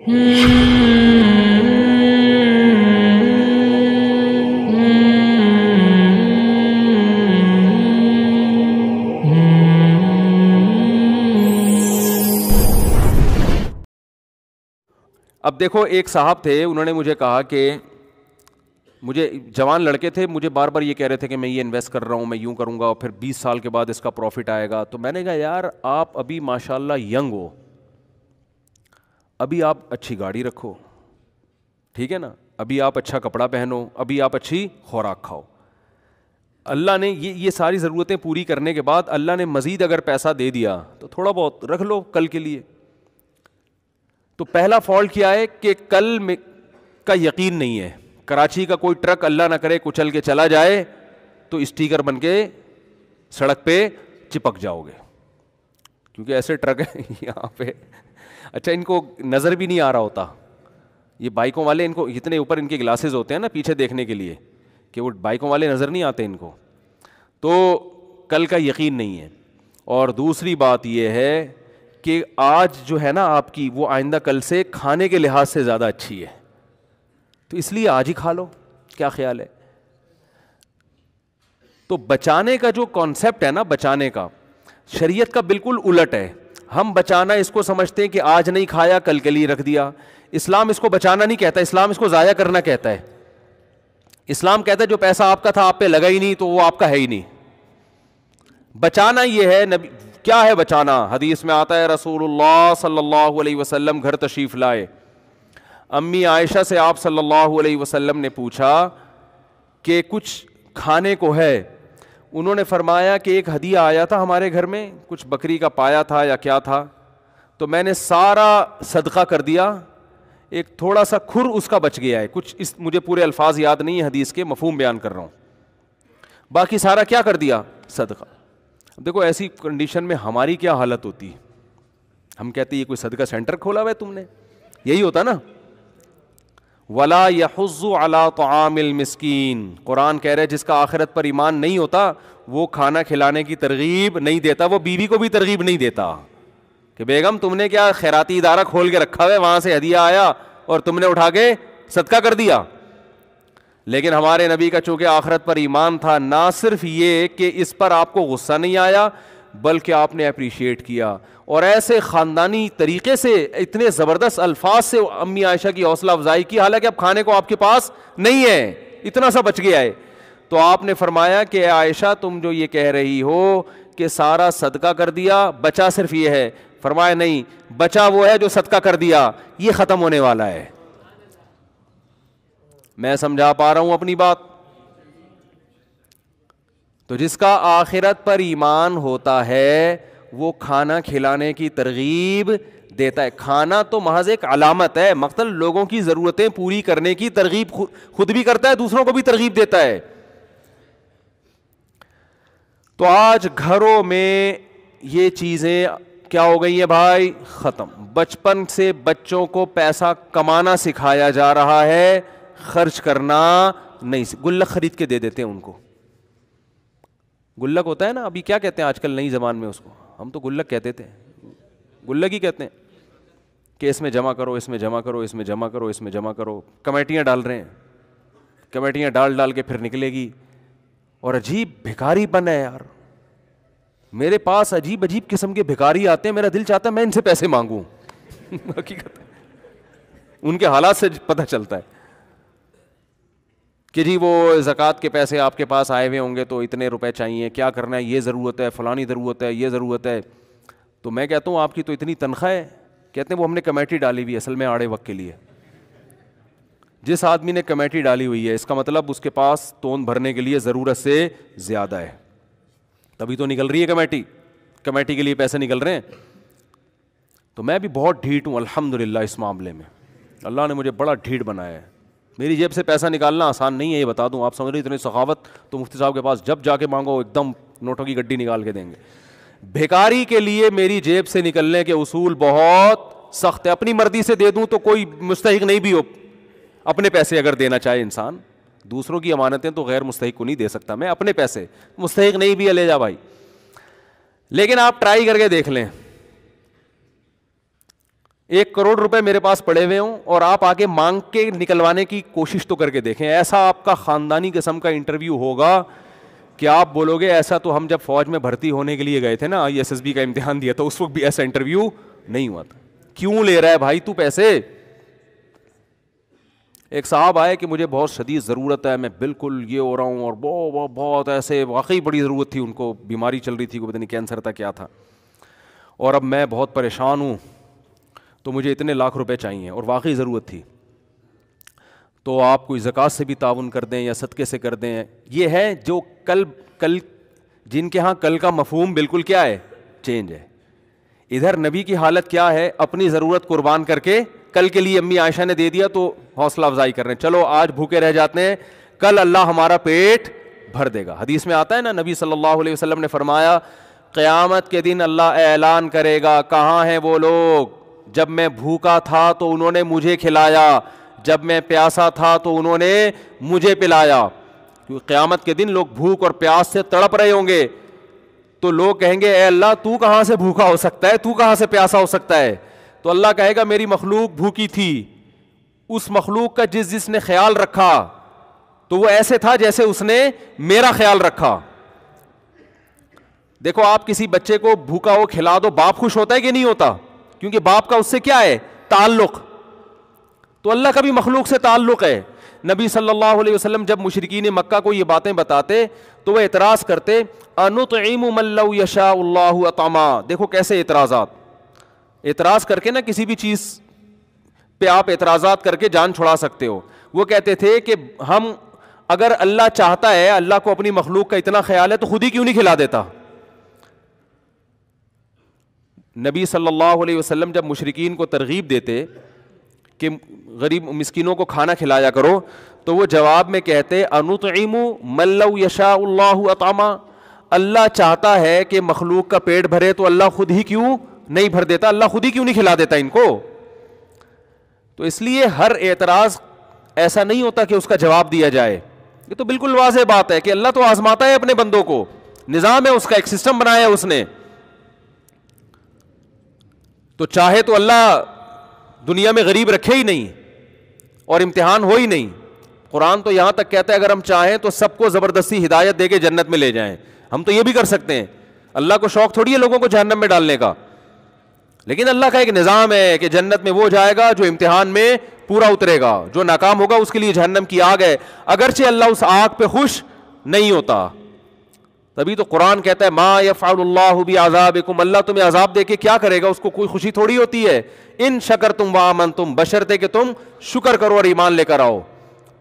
اب دیکھو ایک صاحب تھے, انہوں نے مجھے کہا کہ مجھے جوان لڑکے تھے, مجھے بار بار یہ کہہ رہے تھے کہ میں یہ انویسٹ کر رہا ہوں, میں یوں کروں گا اور پھر 20 سال کے بعد اس کا پروفٹ آئے گا. تو میں نے کہا یار آپ ابھی ماشاء اللہ ینگ ہو, ابھی آپ اچھی گاڑی رکھو, ٹھیک ہے نا, ابھی آپ اچھا کپڑا پہنو, ابھی آپ اچھی خوراک کھاؤ. اللہ نے یہ ساری ضرورتیں پوری کرنے کے بعد اللہ نے مزید اگر پیسہ دے دیا تو تھوڑا بہت رکھ لو کل کے لیے. تو پہلا فالٹ کیا ہے کہ کل میں کا یقین نہیں ہے. کراچی کا کوئی ٹرک اللہ نہ کرے کچل کے چلا جائے تو اسٹیکر بن کے سڑک پہ چپک جاؤ گے, کیونکہ ایسے ٹرک ہیں یہاں پہ. اچھا ان کو نظر بھی نہیں آ رہا ہوتا, یہ بائکوں والے, ان کو اتنے اوپر ان کے گلاسز ہوتے ہیں نا پیچھے دیکھنے کے لیے کہ وہ بائکوں والے نظر نہیں آتے ان کو. تو کل کا یقین نہیں ہے. اور دوسری بات یہ ہے کہ آج جو ہے نا آپ کی, وہ آئندہ کل سے کھانے کے لحاظ سے زیادہ اچھی ہے, تو اس لیے آج ہی کھا لو. کیا خیال ہے؟ تو بچانے کا جو کانسیپٹ ہے نا, بچانے کا, شریعت کا بالکل الٹ ہے. ہم بچانا اس کو سمجھتے ہیں کہ آج نہیں کھایا کل کے لیے رکھ دیا. اسلام اس کو بچانا نہیں کہتا, اسلام اس کو ضائع کرنا کہتا ہے. اسلام کہتا ہے جو پیسہ آپ کا تھا آپ پہ لگا ہی نہیں تو وہ آپ کا ہے ہی نہیں. بچانا یہ ہے, نبی کیا ہے بچانا؟ حدیث میں آتا ہے رسول اللہ صلی اللہ علیہ وسلم گھر تشریف لائے, امی عائشہ سے آپ صلی اللہ علیہ وسلم نے پوچھا کہ کچھ کھانے کو ہے؟ انہوں نے فرمایا کہ ایک ہدیہ آیا تھا ہمارے گھر میں, کچھ بکری کا پایا تھا یا کیا تھا, تو میں نے سارا صدقہ کر دیا, ایک تھوڑا سا کھر اس کا بچ گیا ہے. کچھ مجھے پورے الفاظ یاد نہیں ہیں حدیث کے, مفہوم بیان کر رہا ہوں, باقی سارا کیا کر دیا؟ صدقہ. دیکھو ایسی کنڈیشن میں ہماری کیا حالت ہوتی, ہم کہتے ہیں یہ کوئی صدقہ سینٹر کھولا ہوا ہے تم نے, یہی ہوتا نا. وَلَا يَحُضُّ عَلَىٰ طَعَامِ الْمِسْكِينِ, قرآن کہہ رہے جس کا آخرت پر ایمان نہیں ہوتا وہ کھانا کھلانے کی ترغیب نہیں دیتا, وہ بیوی کو بھی ترغیب نہیں دیتا کہ بیگم تم نے کیا خیراتی ادارہ کھول کے رکھا ہے, وہاں سے ہدیہ آیا اور تم نے اٹھا کے صدقہ کر دیا. لیکن ہمارے نبی کا چونکہ آخرت پر ایمان تھا, نہ صرف یہ کہ اس پر آپ کو غصہ نہیں آیا بلکہ آپ نے اپریشیٹ کیا, اور ایسے خاندانی طریقے سے اتنے زبردست الفاظ سے امی عائشہ کی حوصلہ افزائی کی, حالانکہ اب کھانے کو آپ کے پاس نہیں ہے, اتنا سا بچ گیا ہے. تو آپ نے فرمایا کہ اے عائشہ تم جو یہ کہہ رہی ہو کہ سارا صدقہ کر دیا, بچا صرف یہ ہے. فرمایا نہیں, بچا وہ ہے جو صدقہ کر دیا, یہ ختم ہونے والا ہے. میں سمجھا پا رہا ہوں اپنی بات؟ تو جس کا آخرت پر ایمان ہوتا ہے وہ کھانا کھلانے کی ترغیب دیتا ہے. کھانا تو محض ایک علامت ہے, مقصد لوگوں کی ضرورتیں پوری کرنے کی ترغیب خود بھی کرتا ہے, دوسروں کو بھی ترغیب دیتا ہے. تو آج گھروں میں یہ چیزیں کیا ہو گئی ہیں بھائی؟ ختم. بچپن سے بچوں کو پیسہ کمانا سکھایا جا رہا ہے, خرچ کرنا نہیں. گلک خرید کے دے دیتے ہیں ان کو. گلک ہوتا ہے نا, ابھی کیا کہتے ہیں آج کل نئی زبان میں اس کو, ہم تو گلک کہتے تھے, گلک ہی کہتے ہیں کہ اس میں جمع کرو, اس میں جمع کرو, اس میں جمع کرو, اس میں جمع کرو. کمیٹیاں ڈال رہے ہیں, کمیٹیاں ڈال کے پھر نکلے گی. اور عجیب بھکاری پن ہے یار, میرے پاس عجیب قسم کے بھکاری آتے ہیں, میرا دل چاہتا ہے میں ان سے پیسے مانگوں. حقیقت ان کے حالات سے پتہ چلتا ہے کہ جی وہ زکوٰۃ کے پیسے آپ کے پاس آئے ہوئے ہوں گے تو اتنے روپے چاہیے, کیا کرنا ہے, یہ ضرورت ہے, فلانی ضرورت ہے, یہ ضرورت ہے. تو میں کہتا ہوں آپ کی تو اتنی تنخواہ ہے, کہتے ہیں وہ ہم نے کمیٹی ڈالی ہوئی ہے, اصل میں آڑے وقت کے لیے. جس آدمی نے کمیٹی ڈالی ہوئی ہے اس کا مطلب اس کے پاس توند بھرنے کے لیے ضرورت سے زیادہ ہے, تبھی تو نکل رہی ہے کمیٹی کے لیے پیسے نکل رہے ہیں. تو میں بھی بہت ڈھیٹ ہوں الحمدللہ اس معاملے میں, اللہ نے مجھے بڑا ڈھیٹ بنایا ہے. میری جیب سے پیسہ نکالنا آسان نہیں ہے, یہ بتا دوں. آپ سمجھ رہے اتنی سخاوت تو مفتی صاحب کے پاس جب جا کے مانگو ایک دم نوٹوں کی گڈی نکال کے دیں گے. بھیکاری کے لیے میری جیب سے نکلنے کے اصول بہت سخت ہے. اپنی مرضی سے دے دوں تو کوئی مستحق نہیں بھی ہو, اپنے پیسے اگر دینا چاہے انسان, دوسروں کی امانتیں تو غیر مستحق کو نہیں دے سکتا میں, اپنے پیسے مستحق نہیں بھی لے جا بھائی. لیکن آپ ٹرائی کر کے دیکھ لیں, 1 کروڑ روپے میرے پاس پڑے ہوئے ہوں اور آپ آگے مانگ کے نکلوانے کی کوشش تو کر کے دیکھیں, ایسا آپ کا خاندانی قسم کا انٹرویو ہوگا کہ آپ بولو گے ایسا تو ہم جب فوج میں بھرتی ہونے کے لیے گئے تھے نا, ISSB کا امتحان دیا تو اس وقت بھی ایسا انٹرویو نہیں ہوا تھا. کیوں لے رہا ہے بھائی تو پیسے؟ ایک صاحب آئے کہ مجھے بہت شدید ضرورت ہے, میں بالکل یہ ہو رہا ہوں, اور بہت ایسے واقعی بڑی ضرورت تھی ان کو, بیماری چل رہی تھی, کوئی پتہ نہیں کینسر تھا کیا تھا, اور اب میں بہت پریشان ہوں تو مجھے اتنے لاکھ روپے چاہیے اور واقعی ضرورت تھی. تو آپ کوئی زکوٰۃ سے بھی تعاون کر دیں یا صدقے سے کر دیں. یہ ہے جو کل جن کے ہاں کل کا مفہوم بالکل کیا ہے, چینج ہے. ادھر نبی کی حالت کیا ہے, اپنی ضرورت قربان کر کے کل کے لیے امی عائشہ نے دے دیا تو حوصلہ افزائی کر رہے ہیں, چلو آج بھوکے رہ جاتے ہیں, کل اللہ ہمارا پیٹ بھر دے گا. حدیث میں آتا ہے نا, نبی صلی اللہ علیہ وسلم نے فرمایا قیامت کے دن اللہ اعلان کرے گا, کہاں ہیں وہ لوگ جب میں بھوکا تھا تو انہوں نے مجھے کھلایا, جب میں پیاسا تھا تو انہوں نے مجھے پلایا. کیونکہ قیامت کے دن لوگ بھوک اور پیاس سے تڑپ رہے ہوں گے, تو لوگ کہیں گے اے اللہ تو کہاں سے بھوکا ہو سکتا ہے, تو کہاں سے پیاسا ہو سکتا ہے؟ تو اللہ کہے گا میری مخلوق بھوکی تھی, اس مخلوق کا جس نے خیال رکھا تو وہ ایسے تھا جیسے اس نے میرا خیال رکھا. دیکھو آپ کسی بچے کو بھوکا ہو کھلا دو, باپ خوش ہوتا ہے کہ نہیں ہوتا؟ کیونکہ باپ کا اس سے کیا ہے, تعلق. تو اللہ کا بھی مخلوق سے تعلق ہے. نبی صلی اللہ علیہ وسلم جب مشرکین مکہ کو یہ باتیں بتاتے تو وہ اعتراض کرتے, انطعم من لو یشاء اللہ اطعما. دیکھو کیسے اعتراض کر کے نا کسی بھی چیز پہ آپ اعتراضات کر کے جان چھڑا سکتے ہو. وہ کہتے تھے کہ ہم اگر اللہ چاہتا ہے, اللہ کو اپنی مخلوق کا اتنا خیال ہے تو خود ہی کیوں نہیں کھلا دیتا. نبی صلی اللہ علیہ وسلم جب مشرکین کو ترغیب دیتے کہ غریب مسکینوں کو کھانا کھلایا کرو, تو وہ جواب میں کہتے انطعم من لو یشاء اللہ اطعما. اللہ چاہتا ہے کہ مخلوق کا پیٹ بھرے تو اللہ خود ہی کیوں نہیں بھر دیتا, اللہ خود ہی کیوں نہیں کھلا دیتا ان کو. تو اس لیے ہر اعتراض ایسا نہیں ہوتا کہ اس کا جواب دیا جائے. یہ تو بالکل واضح بات ہے کہ اللہ تو آزماتا ہے اپنے بندوں کو, نظام ہے اس کا, ایک سسٹم بنایا ہے اس نے. تو چاہے تو اللہ دنیا میں غریب رکھے ہی نہیں اور امتحان ہو ہی نہیں. قرآن تو یہاں تک کہتا ہے اگر ہم چاہیں تو سب کو زبردستی ہدایت دے کے جنت میں لے جائیں. ہم تو یہ بھی کر سکتے ہیں, اللہ کو شوق تھوڑی ہے لوگوں کو جہنم میں ڈالنے کا. لیکن اللہ کا ایک نظام ہے کہ جنت میں وہ جائے گا جو امتحان میں پورا اترے گا, جو ناکام ہوگا اس کے لیے جہنم کی آگ ہے, اگرچہ اللہ اس آگ پہ خوش نہیں ہوتا. تبھی تو قرآن کہتا ہے ما یفعل اللہ بعذابکم, اللہ تمہیں عذاب دے کے کیا کرے گا, اس کو کوئی خوشی تھوڑی ہوتی ہے. ان شکرتم وآمنتم, بشرطے کہ تم شکر کرو اور ایمان لے کر آؤ.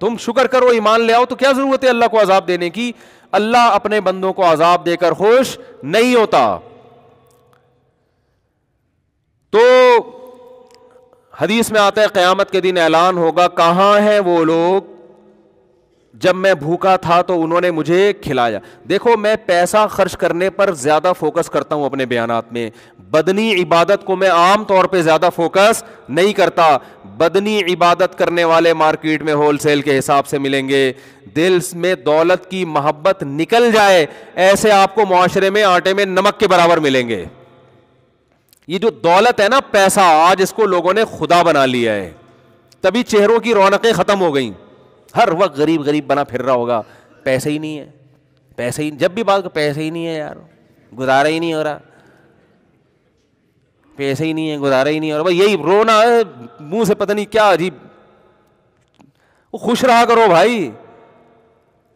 تم شکر کرو ایمان لے آؤ تو کیا ضرورت ہے اللہ کو عذاب دینے کی. اللہ اپنے بندوں کو عذاب دے کر خوش نہیں ہوتا. تو حدیث میں آتا ہے قیامت کے دن اعلان ہوگا, کہاں ہیں وہ لوگ جب میں بھوکا تھا تو انہوں نے مجھے کھلایا. دیکھو میں پیسہ خرچ کرنے پر زیادہ فوکس کرتا ہوں اپنے بیانات میں, بدنی عبادت کو میں عام طور پہ زیادہ فوکس نہیں کرتا. بدنی عبادت کرنے والے مارکیٹ میں ہول سیل کے حساب سے ملیں گے. دل میں دولت کی محبت نکل جائے ایسے آپ کو معاشرے میں آٹے میں نمک کے برابر ملیں گے. یہ جو دولت ہے نا, پیسہ, آج اس کو لوگوں نے خدا بنا لیا ہے, تبھی چہروں کی رونقیں ختم ہو گئیں. ہر وقت غریب غریب بنا پھر رہا ہوگا, پیسے ہی نہیں ہے, پیسے ہی, جب بھی بات پیسے ہی نہیں ہے یار, گزارا ہی نہیں ہو رہا, پیسے ہی نہیں ہے, گزارا ہی نہیں ہو رہا. بھائی یہی رونا ہے منہ سے, پتہ نہیں کیا عجیب. وہ خوش رہا کرو بھائی,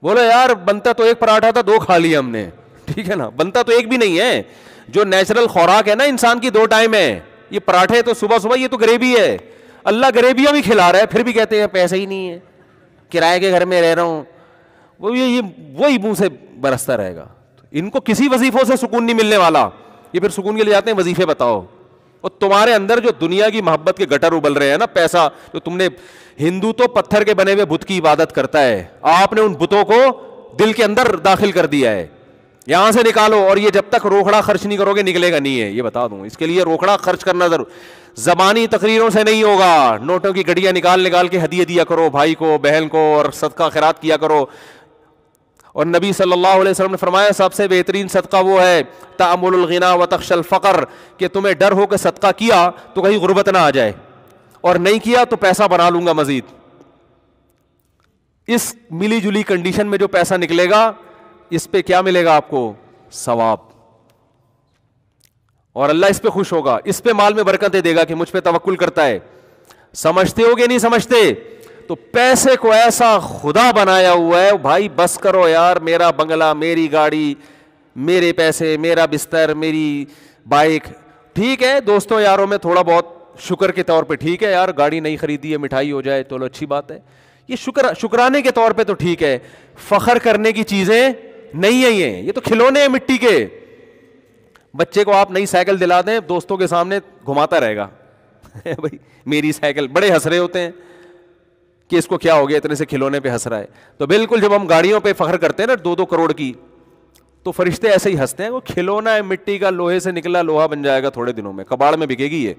بولو یار بنتا تو ایک پراٹھا تھا, 2 کھا لیا ہم نے, ٹھیک ہے نا, بنتا تو ایک بھی نہیں ہے. جو نیچرل خوراک ہے نا انسان کی 2 ٹائم ہے, یہ پراٹھے تو صبح صبح, یہ تو گریوی ہے. اللہ گریویاں بھی کھلا رہا ہے پھر بھی کہتے ہیں پیسے ہی نہیں ہے, کرائے کے گھر میں رہ رہا ہوں. وہی منہ سے برستا رہے گا. ان کو کسی وظیفوں سے سکون نہیں ملنے والا. یہ پھر سکون کے لیے جاتے ہیں وظیفے بتاؤ. اور تمہارے اندر جو دنیا کی محبت کے گٹر ابل رہے ہیں نا, پیسہ, جو تم نے, ہندو تو پتھر کے بنے ہوئے بت کی عبادت کرتا ہے, آپ نے ان بتوں کو دل کے اندر داخل کر دیا ہے. یہاں سے نکالو, اور یہ جب تک روکڑا خرچ نہیں کرو گے نکلے گا نہیں ہے, یہ بتا دوں. اس کے لیے روکڑا خرچ کرنا ضرور, زبانی تقریروں سے نہیں ہوگا. نوٹوں کی گڈیاں نکال کے ہدیہ دیا کرو بھائی کو, بہن کو, اور صدقہ خیرات کیا کرو. اور نبی صلی اللہ علیہ وسلم نے فرمایا سب سے بہترین صدقہ وہ ہے تأمل الغنا وتخشى الفقر، کہ تمہیں ڈر ہو کہ صدقہ کیا تو کہیں غربت نہ آ جائے، اور نہیں کیا تو پیسہ بنا لوں گا مزید. اس ملی جلی کنڈیشن میں جو پیسہ نکلے گا اس پہ کیا ملے گا آپ کو؟ ثواب. اور اللہ اس پہ خوش ہوگا، اس پہ مال میں برکتیں دے گا کہ مجھ پہ توکل کرتا ہے. سمجھتے ہو کہ نہیں سمجھتے؟ تو پیسے کو ایسا خدا بنایا ہوا ہے بھائی، بس کرو یار، میرا بنگلہ، میری گاڑی، میرے پیسے، میرا بستر، میری بائک. ٹھیک ہے دوستوں یاروں میں تھوڑا بہت شکر کے طور پہ ٹھیک ہے یار، گاڑی نہیں خریدی ہے، مٹھائی ہو جائے چلو اچھی بات ہے، یہ شکرانے کے طور پہ تو ٹھیک ہے. فخر کرنے کی چیزیں نہیں ہیں یہ تو کھلونے ہیں مٹی کے. بچے کو آپ نئی سائیکل دلا دیں دوستوں کے سامنے گھماتا رہے گا بھائی میری سائیکل، بڑے ہنس رہے ہوتے ہیں کہ اس کو کیا ہو گیا اتنے سے کھلونے پہ ہنس رہا ہے. تو بالکل جب ہم گاڑیوں پہ فخر کرتے ہیں نا 2-2 کروڑ کی، تو فرشتے ایسے ہی ہنستے ہیں، وہ کھلونا ہے مٹی کا، لوہے سے نکلا لوہا بن جائے گا تھوڑے دنوں میں، کباڑ میں بکے گی. یہ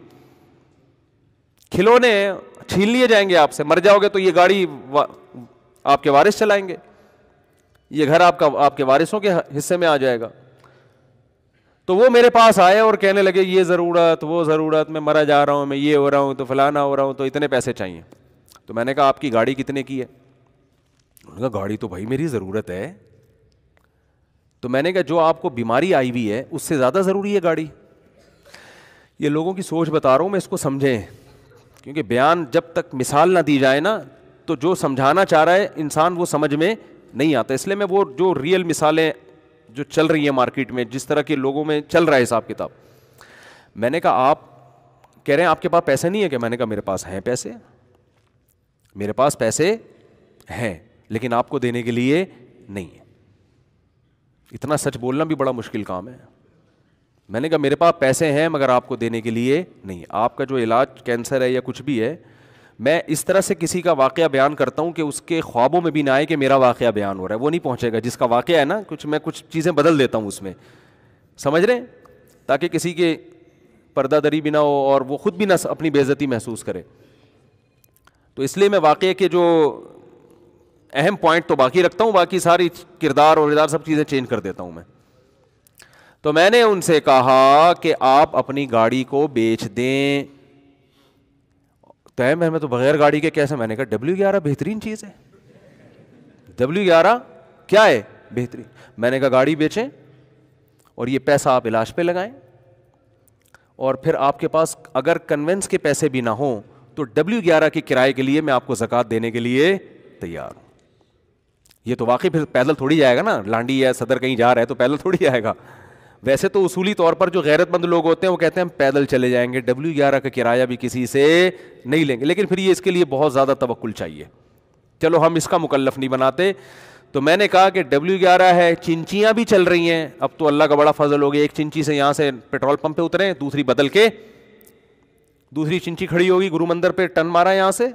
کھلونے چھین لیے جائیں گے آپ سے، مر جاؤ گے تو یہ گاڑی آپ کے وارث چلائیں گے، یہ گھر آپ کے وارثوں کے حصے میں آ جائے گا. تو وہ میرے پاس آئے اور کہنے لگے یہ ضرورت وہ ضرورت، میں مرا جا رہا ہوں، میں یہ ہو رہا ہوں، تو فلانا ہو رہا ہوں، تو اتنے پیسے چاہیے. تو میں نے کہا آپ کی گاڑی کتنے کی ہے؟ انہوں نے کہا گاڑی تو بھائی میری ضرورت ہے. تو میں نے کہا جو آپ کو بیماری آئی ہوئی ہے اس سے زیادہ ضروری ہے گاڑی. یہ لوگوں کی سوچ بتا رہا ہوں میں، اس کو سمجھیں، کیونکہ بیان جب تک مثال نہ دی جائے نا تو جو سمجھانا چاہ رہا ہے انسان وہ سمجھ میں نہیں آتا. اس لیے میں وہ جو ریئل مثالیں جو چل رہی ہیں مارکیٹ میں، جس طرح کے لوگوں میں چل رہا ہے حساب کتاب، میں نے کہا آپ کہہ رہے ہیں آپ کے پاس پیسے نہیں ہے کہ؟ میں نے کہا میرے پاس ہیں پیسے، میرے پاس پیسے ہیں لیکن آپ کو دینے کے لیے نہیں ہے. اتنا سچ بولنا بھی بڑا مشکل کام ہے. میں نے کہا میرے پاس پیسے ہیں مگر آپ کو دینے کے لیے نہیں. آپ کا جو علاج کینسر ہے یا کچھ بھی ہے، میں اس طرح سے کسی کا واقعہ بیان کرتا ہوں کہ اس کے خوابوں میں بھی نہ آئے کہ میرا واقعہ بیان ہو رہا ہے. وہ نہیں پہنچے گا جس کا واقعہ ہے نا، میں کچھ چیزیں بدل دیتا ہوں اس میں، سمجھ رہے ہیں، تاکہ کسی کے پردہ دری بھی نہ ہو اور وہ خود بھی نہ اپنی بے عزتی محسوس کرے. تو اس لیے میں واقعے کے جو اہم پوائنٹ تو باقی رکھتا ہوں، باقی ساری کردار اور ادار سب چیزیں چینج کر دیتا ہوں میں. تو میں نے ان سے کہا کہ آپ اپنی گاڑی کو بیچ دیں. تو میں تو بغیر گاڑی کے کیسے؟ میں نے کہا W11 بہترین چیز ہے. W11 کیا ہے؟ بہترین. میں نے کہا گاڑی بیچیں اور یہ پیسہ آپ علاج پہ لگائیں، اور پھر آپ کے پاس اگر کنوینس کے پیسے بھی نہ ہوں تو W11 کے کرائے کے لیے میں آپ کو زکوٰۃ دینے کے لیے تیار ہوں. یہ تو واقعی پھر پیدل تھوڑی جائے گا نا، لانڈی یا صدر کہیں جا رہا ہے تو پیدل تھوڑی جائے گا. ویسے تو اصولی طور پر جو غیرت مند لوگ ہوتے ہیں وہ کہتے ہیں ہم پیدل چلے جائیں گے، W11 کا کرایہ بھی کسی سے نہیں لیں گے، لیکن پھر یہ اس کے لیے بہت زیادہ توکل چاہیے. چلو ہم اس کا مکلف نہیں بناتے. تو میں نے کہا کہ W11 ہے، چنچیاں بھی چل رہی ہیں. اب تو اللہ کا بڑا فضل ہو گیا، ایک چنچی سے یہاں سے پیٹرول پمپ پہ اترے، دوسری بدل کے دوسری چنچی کھڑی ہوگی گرو مندر پہ، ٹرن مارا یہاں سے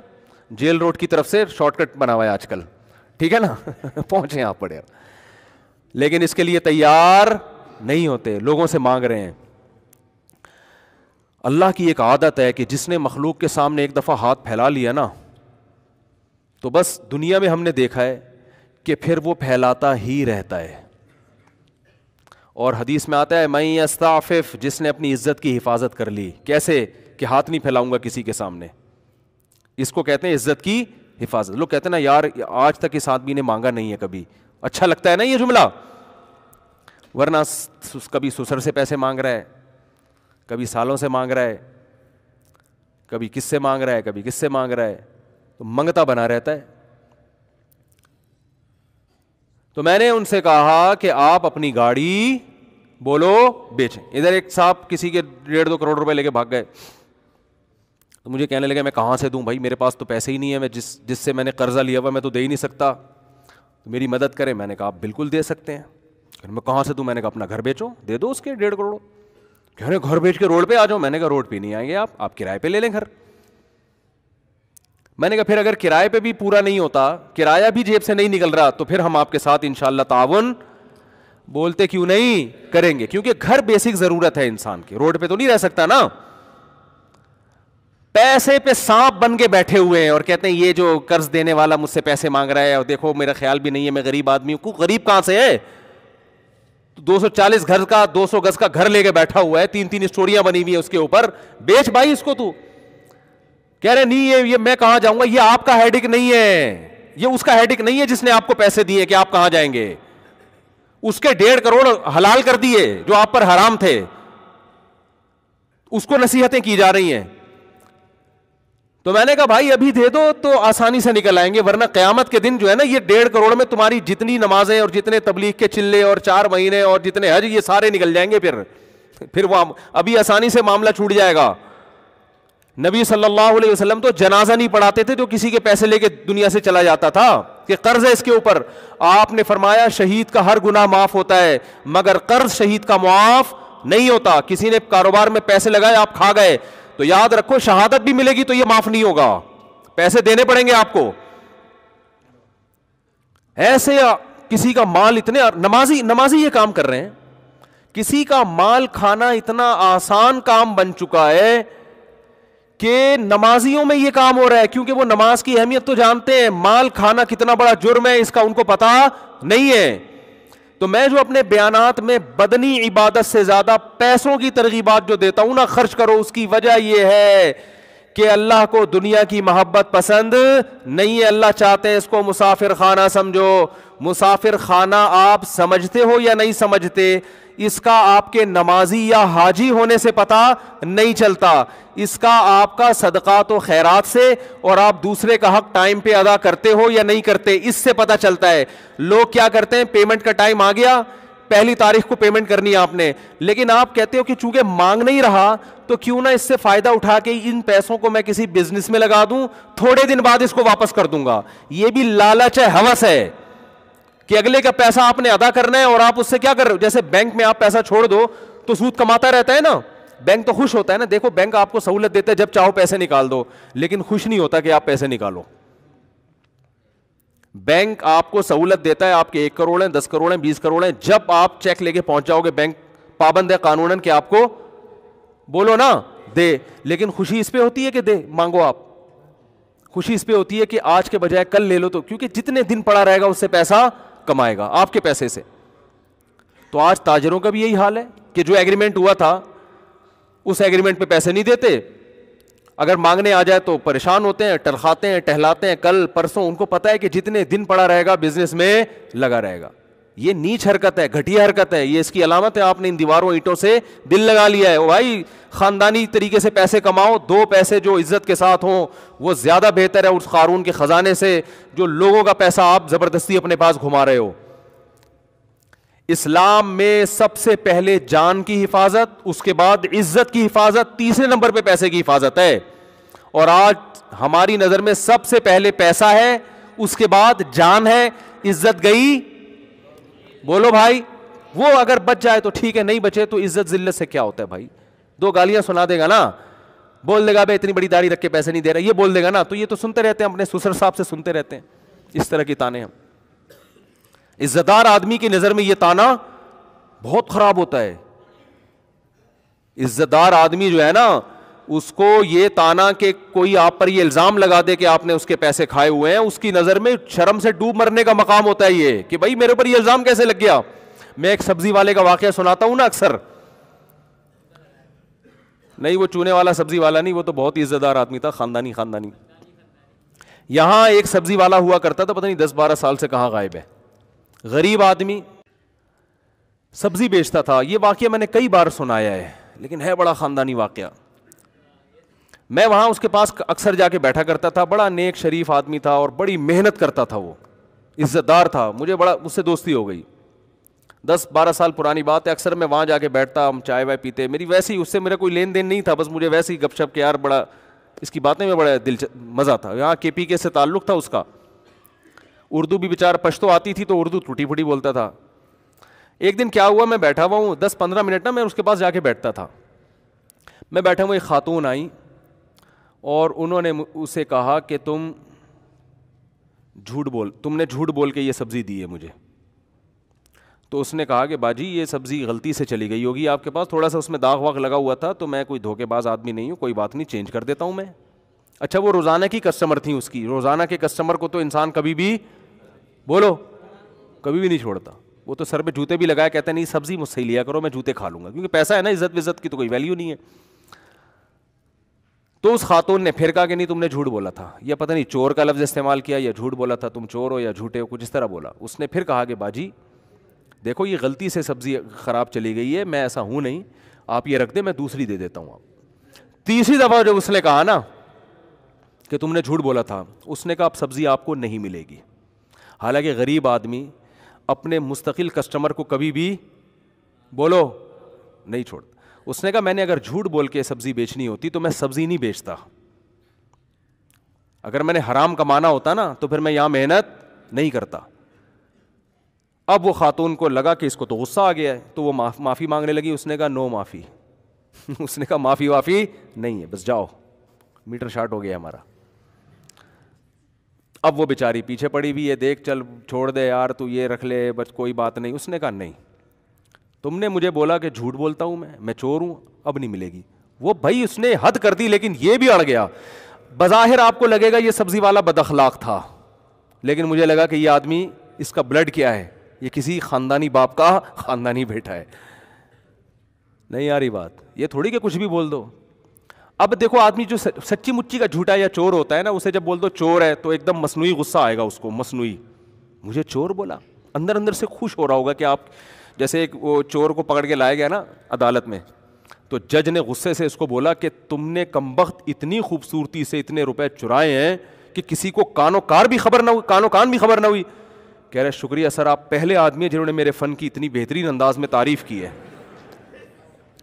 جیل روڈ کی طرف سے، شارٹ کٹ بنا ہوا ہے آج کل، ٹھیک ہے نا پہنچے آپ پڑے. لیکن اس کے لیے تیار نہیں ہوتے، لوگوں سے مانگ رہے ہیں. اللہ کی ایک عادت ہے کہ جس نے مخلوق کے سامنے ایک دفعہ ہاتھ پھیلا لیا نا تو بس دنیا میں ہم نے دیکھا ہے کہ پھر وہ پھیلاتا ہی رہتا ہے. اور حدیث میں آتا ہے من یستعفف، جس نے اپنی عزت کی حفاظت کر لی. کیسے؟ کہ ہاتھ نہیں پھیلاؤں گا کسی کے سامنے. اس کو کہتے ہیں عزت کی حفاظت. لوگ کہتے ہیں نا یار آج تک اس آدمی نے مانگا نہیں ہے کبھی. اچھا لگتا ہے نا یہ جملہ، ورنہ کبھی سسر سے پیسے مانگ رہا ہے، کبھی سالوں سے مانگ رہا ہے، کبھی کس سے مانگ رہا ہے، کبھی کس سے مانگ رہا ہے، تو منگتا بنا رہتا ہے. تو میں نے ان سے کہا کہ آپ اپنی گاڑی بولو بیچیں. ادھر ایک صاحب کسی کے 1.5-2 کروڑ روپے لے کے بھاگ گئے. تو مجھے کہنے لگے میں کہاں سے دوں بھائی، میرے پاس تو پیسے ہی نہیں ہے، میں جس سے میں نے قرضہ لیا ہوا میں تو دے ہی نہیں سکتا، تو میری مدد کریں. میں نے کہا آپ بالکل دے سکتے ہیں. میں کہاں سے دوں؟ میں نے کہا اپنا گھر بیچو، دے دو اس کے 1.5 کروڑ. کہہ رہے گھر بیچ کے روڈ پہ آ جاؤ. میں نے کہا روڈ پہ نہیں آئیں گے آپ کرائے پہ لے لیں گھر. میں نے کہا پھر اگر کرائے پہ بھی پورا نہیں ہوتا، کرایہ بھی جیب سے نہیں نکل رہا، تو پھر ہم آپ کے ساتھ انشاءاللہ تعاون بولتے کیوں نہیں کریں گے، کیونکہ گھر بیسک ضرورت ہے انسان کی، روڈ پہ تو نہیں رہ سکتا نا. پیسے پہ سانپ بن کے بیٹھے ہوئے ہیں اور کہتے ہیں یہ جو قرض دینے والا مجھ سے پیسے مانگ رہا ہے اور دیکھو میرا خیال بھی نہیں ہے، میں غریب آدمی ہوں. غریب کہاں سے ہے؟ 240 گھر کا 200 گز کا گھر لے کے بیٹھا ہوا ہے, 3 اسٹوریاں بنی ہوئی ہیں اس کے اوپر, بیچ بھائی اس کو. تو کہہ رہے نہیں یہ میں کہاں جاؤں گا, یہ آپ کا ہیڈک نہیں ہے, یہ اس کا ہیڈک نہیں ہے جس نے آپ کو پیسے دیے کہ آپ کہاں جائیں گے. اس کے 1.5 کروڑ حلال کر دیے جو آپ پر حرام تھے, اس کو نصیحتیں کی جا رہی ہیں. تو میں نے کہا بھائی ابھی دے دو تو آسانی سے نکل آئیں گے, ورنہ قیامت کے دن جو ہے نا یہ 1.5 کروڑ میں تمہاری جتنی نمازیں اور جتنے تبلیغ کے چلے اور 4 مہینے اور جتنے حج یہ سارے نکل جائیں گے. پھر وہ ابھی آسانی سے معاملہ چھوٹ جائے گا. نبی صلی اللہ علیہ وسلم تو جنازہ نہیں پڑھاتے تھے جو کسی کے پیسے لے کے دنیا سے چلا جاتا تھا کہ قرض ہے اس کے اوپر. آپ نے فرمایا شہید کا ہر گناہ معاف ہوتا ہے مگر قرض شہید کا معاف نہیں ہوتا. کسی نے کاروبار میں پیسے لگائے آپ کھا گئے تو یاد رکھو شہادت بھی ملے گی تو یہ معاف نہیں ہوگا, پیسے دینے پڑیں گے آپ کو. ایسے کسی کا مال اتنے نمازی یہ کام کر رہے ہیں, کسی کا مال کھانا اتنا آسان کام بن چکا ہے کہ نمازیوں میں یہ کام ہو رہا ہے, کیونکہ وہ نماز کی اہمیت تو جانتے ہیں, مال کھانا کتنا بڑا جرم ہے اس کا ان کو پتا نہیں ہے. تو میں جو اپنے بیانات میں بدنی عبادت سے زیادہ پیسوں کی ترغیبات جو دیتا ہوں نا, خرچ کرو, اس کی وجہ یہ ہے کہ اللہ کو دنیا کی محبت پسند نہیں ہے. اللہ چاہتے ہیں اس کو مسافر خانہ سمجھو. مسافر خانہ آپ سمجھتے ہو یا نہیں سمجھتے, اس کا آپ کے نمازی یا حاجی ہونے سے پتہ نہیں چلتا, اس کا آپ کا صدقات و خیرات سے اور آپ دوسرے کا حق ٹائم پہ ادا کرتے ہو یا نہیں کرتے اس سے پتہ چلتا ہے. لوگ کیا کرتے ہیں, پیمنٹ کا ٹائم آ گیا, 1 تاریخ کو پیمنٹ کرنی ہے آپ نے, لیکن آپ کہتے ہو کہ چونکہ مانگ نہیں رہا تو کیوں نہ اس سے فائدہ اٹھا کے ان پیسوں کو میں کسی بزنس میں لگا دوں, تھوڑے دن بعد اس کو واپس کر دوں گا. یہ بھی لالچ ہے, ہوس ہے کہ اگلے کا پیسہ آپ نے ادا کرنا ہے اور آپ اس سے کیا کر رہے ہو. جیسے بینک میں آپ پیسہ چھوڑ دو تو سود کماتا رہتا ہے نا, بینک تو خوش ہوتا ہے نا. دیکھو بینک آپ کو سہولت دیتا ہے جب چاہو پیسے نکال دو, لیکن خوش نہیں ہوتا کہ آپ پیسے نکالو. بینک آپ کو سہولت دیتا ہے, آپ کے 1 کروڑ ہیں, 10 کروڑ ہیں, 20 کروڑ ہیں, جب آپ چیک لے کے پہنچ جاؤ گے بینک پابند ہے قانوناً کہ آپ کو بولو نا دے, لیکن خوشی اس پہ ہوتی ہے کہ دے مانگو آپ, خوشی اس پہ ہوتی ہے کہ آج کے بجائے کل لے لو, تو کیونکہ جتنے دن پڑا رہے گا اس سے پیسہ کمائے گا آپ کے پیسے سے. تو آج تاجروں کا بھی یہی حال ہے کہ جو ایگریمنٹ ہوا تھا اس ایگریمنٹ پہ پیسے نہیں دیتے, اگر مانگنے آ جائے تو پریشان ہوتے ہیں, ٹرخاتے ہیں, ٹہلاتے ہیں, کل پرسوں, ان کو پتا ہے کہ جتنے دن پڑا رہے گا بزنس میں لگا رہے گا. یہ نیچ حرکت ہے, گھٹیا حرکت ہے, یہ اس کی علامت ہے آپ نے ان دیواروں اینٹوں سے دل لگا لیا ہے. بھائی خاندانی طریقے سے پیسے کماؤ, 2 پیسے جو عزت کے ساتھ ہوں وہ زیادہ بہتر ہے اس قارون کے خزانے سے جو لوگوں کا پیسہ آپ زبردستی اپنے پاس گھما رہے ہو. اسلام میں سب سے پہلے جان کی حفاظت, اس کے بعد عزت کی حفاظت, تیسرے نمبر پہ پیسے کی حفاظت ہے. اور آج ہماری نظر میں سب سے پہلے پیسہ ہے, اس کے بعد جان ہے, عزت گئی. بولو بھائی, وہ اگر بچ جائے تو ٹھیک ہے, نہیں بچے تو عزت ذلت سے کیا ہوتا ہے بھائی. 2 گالیاں سنا دے گا نا, بول دے گا بھائی اتنی بڑی داڑھی رکھ کے پیسے نہیں دے رہا, یہ بول دے گا نا, تو یہ تو سنتے رہتے ہیں, اپنے سسر صاحب سے سنتے رہتے ہیں اس طرح کی تانے. ہم عزت دار آدمی کی نظر میں یہ تانا بہت خراب ہوتا ہے. عزت دار آدمی جو ہے نا اس کو یہ تانا کہ کوئی آپ پر یہ الزام لگا دے کہ آپ نے اس کے پیسے کھائے ہوئے ہیں, اس کی نظر میں شرم سے ڈوب مرنے کا مقام ہوتا ہے یہ کہ بھائی میرے اوپر یہ الزام کیسے لگ گیا. میں ایک سبزی والے کا واقعہ سناتا ہوں نا اکثر, نہیں وہ چونے والا سبزی والا نہیں, وہ تو بہت ہی عزت دار آدمی تھا, خاندانی. یہاں ایک سبزی والا ہوا کرتا تھا, پتہ نہیں 10-12 سال سے کہاں غائب ہے, غریب آدمی سبزی بیچتا تھا. یہ واقعہ میں نے کئی بار سنایا ہے لیکن ہے بڑا خاندانی واقعہ. میں وہاں اس کے پاس اکثر جا کے بیٹھا کرتا تھا, بڑا نیک شریف آدمی تھا اور بڑی محنت کرتا تھا, وہ عزت دار تھا, مجھے بڑا اس سے دوستی ہو گئی. 10-12 سال پرانی بات ہے. اکثر میں وہاں جا کے بیٹھتا, ہم چائے وائے پیتے, میری ویسے ہی اس سے میرا کوئی لین دین نہیں تھا, بس مجھے ویسے ہی گپ شپ کے یار بڑا اس کی باتیں میں بڑا مزہ تھا. یہاں KPK سے تعلق تھا اس کا, اردو بھی بیچارہ پشتو آتی تھی تو اردو ٹوٹی پھوٹی بولتا تھا. ایک دن کیا ہوا, میں بیٹھا ہوا ہوں 10-15 منٹ نا, میں اس کے پاس جا کے بیٹھتا تھا. میں بیٹھا ہوں, ایک خاتون آئی اور انہوں نے اسے کہا کہ تم نے جھوٹ بول کے یہ سبزی دی ہے مجھے. تو اس نے کہا کہ باجی یہ سبزی غلطی سے چلی گئی ہوگی آپ کے پاس, تھوڑا سا اس میں داغ واغ لگا ہوا تھا, تو میں کوئی دھوکے باز آدمی نہیں ہوں, کوئی بات نہیں, چینج کر دیتا ہوں میں. اچھا وہ روزانہ کی کسٹمر تھیں اس کی, روزانہ کے کسٹمر کو تو انسان کبھی بھی بولو کبھی بھی نہیں چھوڑتا. وہ تو سر پہ جوتے بھی لگایا, کہتا ہے نہیں سبزی مجھ سے ہی لیا کرو, میں جوتے کھا لوں گا, کیونکہ پیسہ ہے نا, عزت وزت کی تو کوئی ویلیو نہیں ہے. تو اس خاتون نے پھر کہا کہ نہیں تم نے جھوٹ بولا تھا, یا پتہ نہیں چور کا لفظ استعمال کیا یا جھوٹ بولا تھا, تم چور ہو یا جھوٹے ہو, کچھ اس طرح بولا. اس نے پھر کہا کہ باجی دیکھو یہ غلطی سے سبزی خراب چلی گئی ہے, میں ایسا ہوں نہیں, آپ یہ رکھ دیں میں دوسری دے دیتا ہوں. آپ تیسری دفعہ جب اس نے کہا نا کہ تم نے جھوٹ بولا تھا, اس نے کہا اب سبزی آپ کو نہیں ملے گی. حالانکہ غریب آدمی اپنے مستقل کسٹمر کو کبھی بھی بولو نہیں چھوڑتا. اس نے کہا میں نے اگر جھوٹ بول کے سبزی بیچنی ہوتی تو میں سبزی نہیں بیچتا, اگر میں نے حرام کمانا ہوتا نا تو پھر میں یہاں محنت نہیں کرتا. اب وہ خاتون کو لگا کہ اس کو تو غصہ آ گیا ہے, تو وہ معافی مانگنے لگی. اس نے کہا نو معافی. اس نے کہا معافی وافی نہیں ہے, بس جاؤ, میٹر شارٹ ہو گیا ہمارا. اب وہ بیچاری پیچھے پڑی ہوئی ہے, دیکھ چل چھوڑ دے یار تو یہ رکھ لے بس کوئی بات نہیں. اس نے کہا نہیں, تم نے مجھے بولا کہ جھوٹ بولتا ہوں میں چور ہوں, اب نہیں ملے گی. وہ بھائی اس نے حد کر دی, لیکن یہ بھی اڑ گیا. بظاہر آپ کو لگے گا یہ سبزی والا بد اخلاق تھا, لیکن مجھے لگا کہ یہ آدمی اس کا بلڈ کیا ہے, یہ کسی خاندانی باپ کا خاندانی بیٹا ہے. نہیں آ رہی بات, یہ تھوڑی کہ کچھ بھی بول دو. اب دیکھو آدمی جو سچی مچی کا جھوٹا یا چور ہوتا ہے نا, اسے جب بول دو چور ہے تو ایک دم مصنوعی غصہ آئے گا اس کو, مصنوعی مجھے چور بولا. اندر اندر سے خوش ہو رہا ہوگا کہ آپ جیسے ایک وہ چور کو پکڑ کے لایا گیا نا عدالت میں, تو جج نے غصے سے اس کو بولا کہ تم نے کمبخت اتنی خوبصورتی سے اتنے روپے چرائے ہیں کہ کسی کو کان و کان بھی خبر نہ ہوئی. کہہ رہے شکریہ سر, آپ پہلے آدمی ہیں جنہوں نے میرے فن کی اتنی بہترین انداز میں تعریف کی ہے.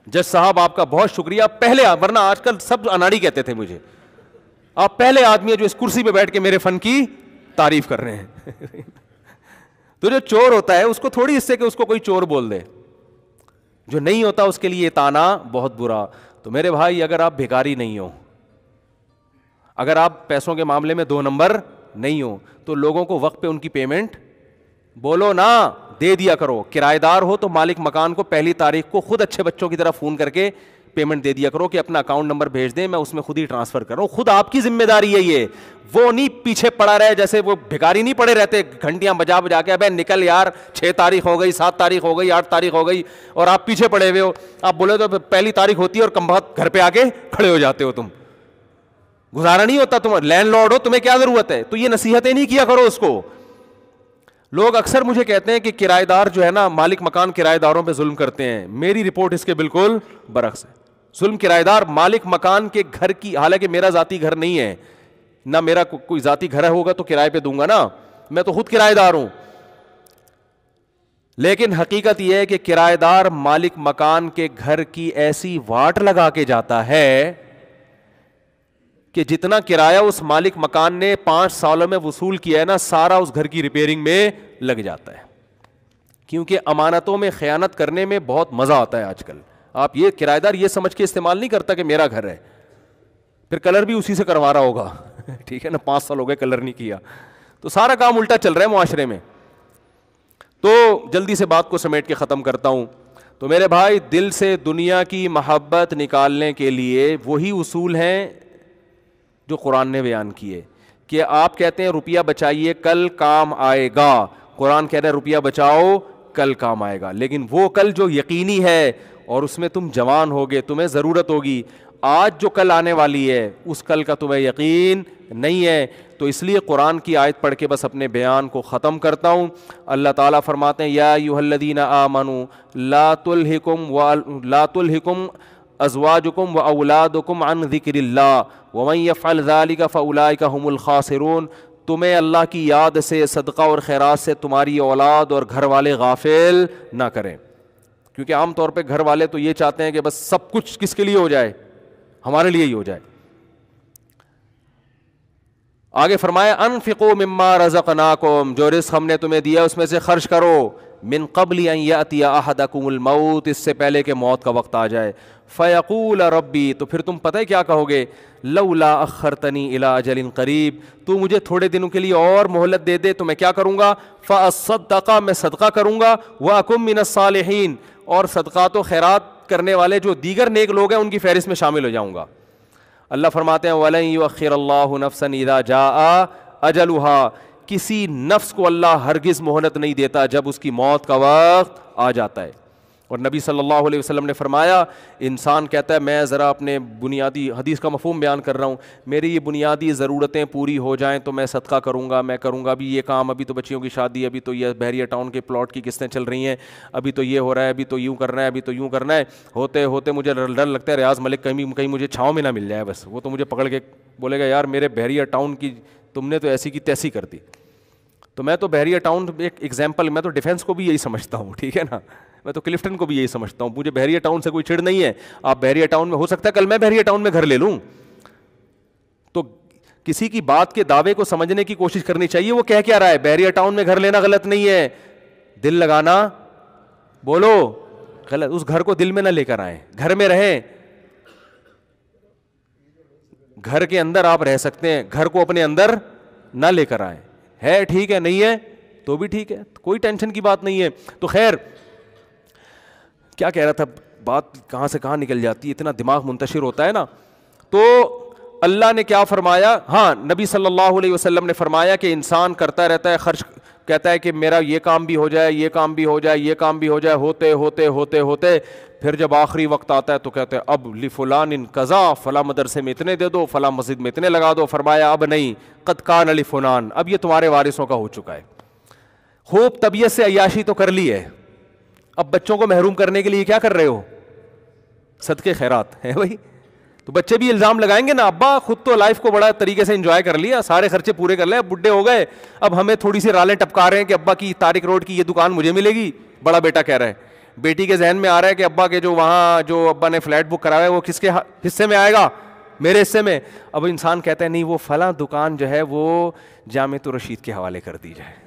جج صاحب آپ کا بہت شکریہ, پہلے, ورنہ آج کل سب اناڑی کہتے تھے مجھے, آپ پہلے آدمی ہیں جو اس کرسی پہ بیٹھ کے میرے فن کی تعریف کر رہے ہیں. تو جو چور ہوتا ہے اس کو تھوڑی اس سے کہ اس کو کوئی چور بول دے, جو نہیں ہوتا اس کے لیے تانا بہت برا. تو میرے بھائی اگر آپ بھکاری نہیں ہو, اگر آپ پیسوں کے معاملے میں 2 نمبر نہیں ہو, تو لوگوں کو وقت پہ ان کی پیمنٹ بولو نا دے دیا کرو. کرایہ دار ہو تو مالک مکان کو پہلی تاریخ کو خود اچھے بچوں کی طرح فون کر کے پیمنٹ دے دیا کرو کہ اپنا اکاؤنٹ نمبر بھیج دیں, میں اس میں خود ہی ٹرانسفر کر رہا ہوں. خود آپ کی ذمہ داری ہے یہ, وہ نہیں پیچھے پڑا رہے جیسے وہ بھکاری نہیں پڑے رہتے گھنٹیاں بجا بجا کے, ابے نکل یار 6 تاریخ ہو گئی, 7 تاریخ ہو گئی, 8 تاریخ ہو گئی, اور آپ پیچھے پڑے ہوئے ہو. آپ بولے تو پہلی تاریخ ہوتی ہے اور کم بخت گھر پہ آ کے کھڑے ہو جاتے ہو. تم گزارا نہیں ہوتا, تم لینڈ لارڈ ہو, تمہیں کیا ضرورت ہے. تو یہ نصیحتیں نہیں کیا کرو اس کو. لوگ اکثر مجھے کہتے ہیں کہ کرایہ دار جو ہے نا, مالک مکان کرایہ داروں پہ ظلم کرتے ہیں. میری رپورٹ اس کے بالکل برعکس ہے. ظلم کرایہ دار مالک مکان کے گھر کی, حالانکہ میرا ذاتی گھر نہیں ہے, نہ میرا کوئی ذاتی گھر ہوگا تو کرائے پہ دوں گا نا, میں تو خود کرایہ دار ہوں. لیکن حقیقت یہ ہے کہ کرایہ دار مالک مکان کے گھر کی ایسی واٹ لگا کے جاتا ہے کہ جتنا کرایہ اس مالک مکان نے 5 سالوں میں وصول کیا ہے نا, سارا اس گھر کی ریپیئرنگ میں لگ جاتا ہے. کیونکہ امانتوں میں خیانت کرنے میں بہت مزہ آتا ہے آج کل. آپ یہ کرایہ دار یہ سمجھ کے استعمال نہیں کرتا کہ میرا گھر ہے, پھر کلر بھی اسی سے کروا رہا ہوگا. ٹھیک ہے نا, 5 سال ہو گئے کلر نہیں کیا, تو سارا کام الٹا چل رہا ہے معاشرے میں. تو جلدی سے بات کو سمیٹ کے ختم کرتا ہوں. تو میرے بھائی, دل سے دنیا کی محبت نکالنے کے لیے وہی اصول ہیں جو قرآن نے بیان کیے. کہ آپ کہتے ہیں روپیہ بچائیے کل کام آئے گا, قرآن کہہ رہا ہے روپیہ بچاؤ کل کام آئے گا. لیکن وہ کل جو یقینی ہے اور اس میں تم جوان ہوگے, تمہیں ضرورت ہوگی. آج جو کل آنے والی ہے اس کل کا تمہیں یقین نہیں ہے. تو اس لیے قرآن کی آیت پڑھ کے بس اپنے بیان کو ختم کرتا ہوں. اللہ تعالیٰ فرماتے ہیں یا ایھا الذین آمنوا لا تلہکم ازواجکم واولادکم عن ذکر اللہ ومن یفعل ذلک فاولئک هم الخاسرون. تمہیں اللہ کی یاد سے, صدقہ اور خیرات سے تمہاری اولاد اور گھر والے غافل نہ کریں. کیونکہ عام طور پہ گھر والے تو یہ چاہتے ہیں کہ بس سب کچھ کس کے لیے ہو جائے, ہمارے لیے ہی ہو جائے. آگے فرمایا انفقوا مما رزقناکم, جو رزق ہم نے تمہیں دیا اس میں سے خرچ کرو. من قبل ان یاتی احدکم الموت, اس سے پہلے کہ موت کا وقت آ جائے. فیقول ربی, تو پھر تم پتہ ہے کیا کہو گے, لولا اخرتنی الی اجل قریب, تو مجھے تھوڑے دنوں کے لیے اور مہلت دے دے تو میں کیا کروں گا, فاصدق, میں صدقہ کروں گا, واکم من الصالحین, اور صدقات و خیرات کرنے والے جو دیگر نیک لوگ ہیں ان کی فہرست میں شامل ہو جاؤں گا. اللہ فرماتے ہیں وَلَن يُؤَخِّرَ اللَّهُ نَفْسًا إِذَا جَاءَ أَجَلُهَا، کسی نفس کو اللہ ہرگز مہلت نہیں دیتا جب اس کی موت کا وقت آ جاتا ہے. اور نبی صلی اللہ علیہ وسلم نے فرمایا، انسان کہتا ہے میں ذرا اپنے بنیادی، حدیث کا مفہوم بیان کر رہا ہوں، میری یہ بنیادی ضرورتیں پوری ہو جائیں تو میں صدقہ کروں گا، میں کروں گا ابھی یہ کام، ابھی تو بچیوں کی شادی، ابھی تو یہ بحریہ ٹاؤن کے پلاٹ کی قسطیں چل رہی ہیں، ابھی تو یہ ہو رہا ہے، ابھی تو یوں کرنا ہے، ابھی تو یوں کرنا ہے، ہوتے ہوتے مجھے ڈر لگتا ہے ریاض ملک کہیں مجھے چھاؤں میں نہ مل جائے، بس وہ تو مجھے پکڑ کے بولے گا یار میرے بحریہ ٹاؤن کی تم نے تو ایسی کی تیسی کر دی. تو میں تو بحریہ ٹاؤن ایک ایگزامپل، میں تو ڈیفینس کو بھی یہی سمجھتا ہوں، ٹھیک ہے نا، میں تو کلفٹن کو بھی یہی سمجھتا ہوں، مجھے بحریہ ٹاؤن سے کوئی چڑ نہیں ہے. آپ بحریہ ٹاؤن میں، ہو سکتا ہے کل میں بحریہ ٹاؤن میں گھر لے لوں. تو کسی کی بات کے دعوے کو سمجھنے کی کوشش کرنی چاہیے، وہ کہہ کیا رہا ہے. بحریہ ٹاؤن میں گھر لینا غلط نہیں ہے، دل لگانا بولو غلط. اس گھر کو دل میں نہ لے کر آئیں، گھر میں رہیں، گھر کے اندر آپ رہ سکتے ہیں، گھر کو اپنے اندر نہ لے کر آئیں. ہے ٹھیک ہے، نہیں ہے تو بھی ٹھیک ہے، کوئی ٹینشن کی بات نہیں ہے. تو خیر کیا کہہ رہا تھا، بات کہاں سے کہاں نکل جاتی ہے، اتنا دماغ منتشر ہوتا ہے نا. تو اللہ نے کیا فرمایا، ہاں نبی صلی اللہ علیہ وسلم نے فرمایا کہ انسان کرتا رہتا ہے خرچ، کہتا ہے کہ میرا یہ کام بھی ہو جائے، یہ کام بھی ہو جائے، یہ کام بھی ہو جائے، ہوتے ہوتے ہوتے ہوتے پھر جب آخری وقت آتا ہے تو کہتے ہیں اب لفلان قضا، فلاں مدرسے میں اتنے دے دو، فلاں مسجد میں اتنے لگا دو. فرمایا اب نہیں، قد کان لفلان، اب یہ تمہارے وارثوں کا ہو چکا ہے. خوب طبیعت سے عیاشی تو کر لی ہے، اب بچوں کو محروم کرنے کے لیے کیا کر رہے ہو، صدقے خیرات ہے بھائی. تو بچے بھی الزام لگائیں گے نا، ابا خود تو لائف کو بڑا طریقے سے انجوائے کر لیا، سارے خرچے پورے کر لے، اب بڈھے ہو گئے، اب ہمیں تھوڑی سی رالیں ٹپکا رہے ہیں کہ ابا کی طارق روڈ کی یہ دکان مجھے ملے گی. بڑا بیٹا کہہ رہا ہے، بیٹی کے ذہن میں آ رہا ہے کہ ابا کے جو وہاں جو ابا نے فلیٹ بک کرایا ہے وہ کس کے حصے میں آئے گا، میرے حصے میں. اب انسان کہتا ہے نہیں وہ فلاں دکان جو ہے وہ جامعۃ الرشید کے حوالے کر دی جائے.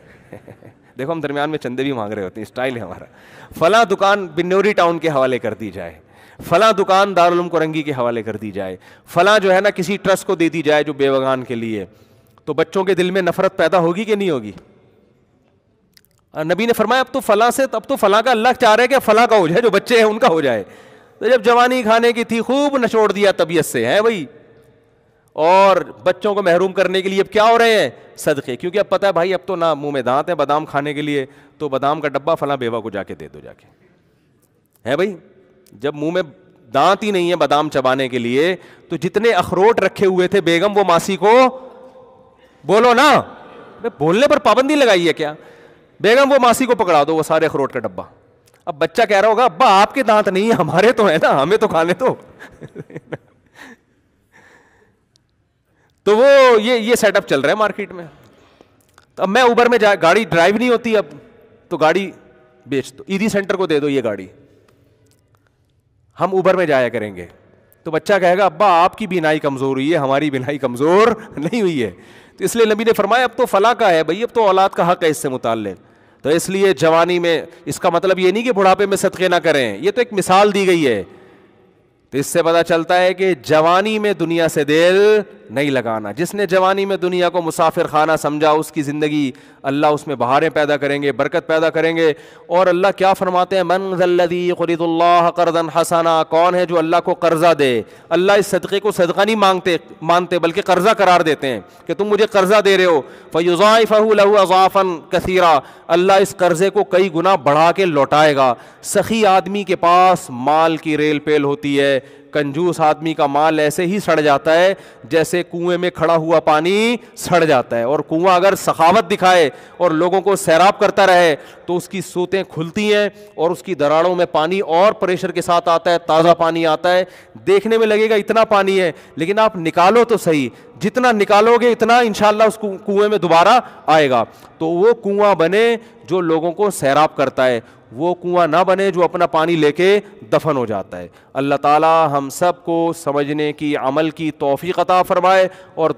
دیکھو ہم درمیان میں چندے بھی مانگ رہے ہوتے ہیں، اسٹائل ہے ہمارا. فلاں دکان بنوری ٹاؤن کے حوالے کر دی جائے، فلاں دکان دارالعلوم کورنگی کے حوالے کر دی جائے، فلاں جو ہے نا کسی ٹرسٹ کو دے دی جائے جو بیوگان کے لیے. تو بچوں کے دل میں نفرت پیدا ہوگی کہ نہیں ہوگی؟ نبی نے فرمایا اب تو فلاں سے، اب تو فلاں کا اللہ چاہ رہے کہ فلاں کا ہو جائے، جو بچے ہیں ان کا ہو جائے. تو جب جوانی کھانے کی تھی خوب نچوڑ دیا طبیعت سے ہے بھائی، اور بچوں کو محروم کرنے کے لیے اب کیا ہو رہے ہیں، صدقے. کیونکہ اب پتہ ہے بھائی اب تو نہ منہ میں دانت ہے بادام کھانے کے لیے، تو بادام کا ڈبہ فلاں بیوہ کو جا کے دے دو جا کے، ہے بھائی. جب منہ میں دانت ہی نہیں ہے بادام چبانے کے لیے، تو جتنے اخروٹ رکھے ہوئے تھے بیگم وہ ماسی کو بولو نا، بولنے پر پابندی لگائی ہے کیا، بیگم وہ ماسی کو پکڑا دو وہ سارے اخروٹ کا ڈبہ. اب بچہ کہہ رہا ہوگا ابا آپ کے دانت نہیں ہیں، ہمارے تو ہیں نا، ہمیں تو کھانے تو. تو وہ یہ سیٹ اپ چل رہا ہے مارکیٹ میں. اب میں اوبر میں گاڑی ڈرائیو نہیں ہوتی، اب تو گاڑی بیچ دو، ایدھی سینٹر کو دے دو یہ گاڑی، ہم اوبر میں جایا کریں گے. تو بچہ کہے گا ابا آپ کی بینائی کمزور ہوئی ہے، ہماری بینائی کمزور نہیں ہوئی ہے. تو اس لیے نبی نے فرمایا اب تو فلاں کا ہے بھائی، اب تو اولاد کا حق ہے اس سے متعلق. تو اس لیے جوانی میں، اس کا مطلب یہ نہیں کہ بڑھاپے میں صدقے نہ کریں، یہ تو ایک مثال دی گئی ہے. تو اس سے پتہ چلتا ہے کہ جوانی میں دنیا سے دل نہیں لگانا. جس نے جوانی میں دنیا کو مسافر خانہ سمجھا، اس کی زندگی اللہ اس میں بہاریں پیدا کریں گے، برکت پیدا کریں گے. اور اللہ کیا فرماتے ہیں، من ذا الذی یقرض اللہ قرضا حسنا، کون ہے جو اللہ کو قرضہ دے. اللہ اس صدقے کو صدقہ نہیں مانتے بلکہ قرضہ قرار دیتے ہیں کہ تم مجھے قرضہ دے رہے ہو. فیضاعفہ لہ اضعافا کثیرا، اللہ اس قرضے کو کئی گنا بڑھا کے لوٹائے گا. سخی آدمی کے پاس مال کی ریل پیل ہوتی ہے، کنجوس آدمی کا مال ایسے ہی سڑ جاتا ہے جیسے کنویں میں کھڑا ہوا پانی سڑ جاتا ہے. اور کنواں اگر سخاوت دکھائے اور لوگوں کو سیراب کرتا رہے تو اس کی سوتیں کھلتی ہیں اور اس کی دراڑوں میں پانی اور پریشر کے ساتھ آتا ہے، تازہ پانی آتا ہے. دیکھنے میں لگے گا اتنا پانی ہے، لیکن آپ نکالو تو صحیح، جتنا نکالو گے اتنا انشاءاللہ اس کنویں میں دوبارہ آئے گا. تو وہ کنواں بنے جو لوگوں کو سیراب کرتا ہے، وہ کنواں نہ بنے جو اپنا پانی لے کے دفن ہو جاتا ہے. اللہ تعالی ہم سب کو سمجھنے کی، عمل کی توفیق عطا فرمائے اور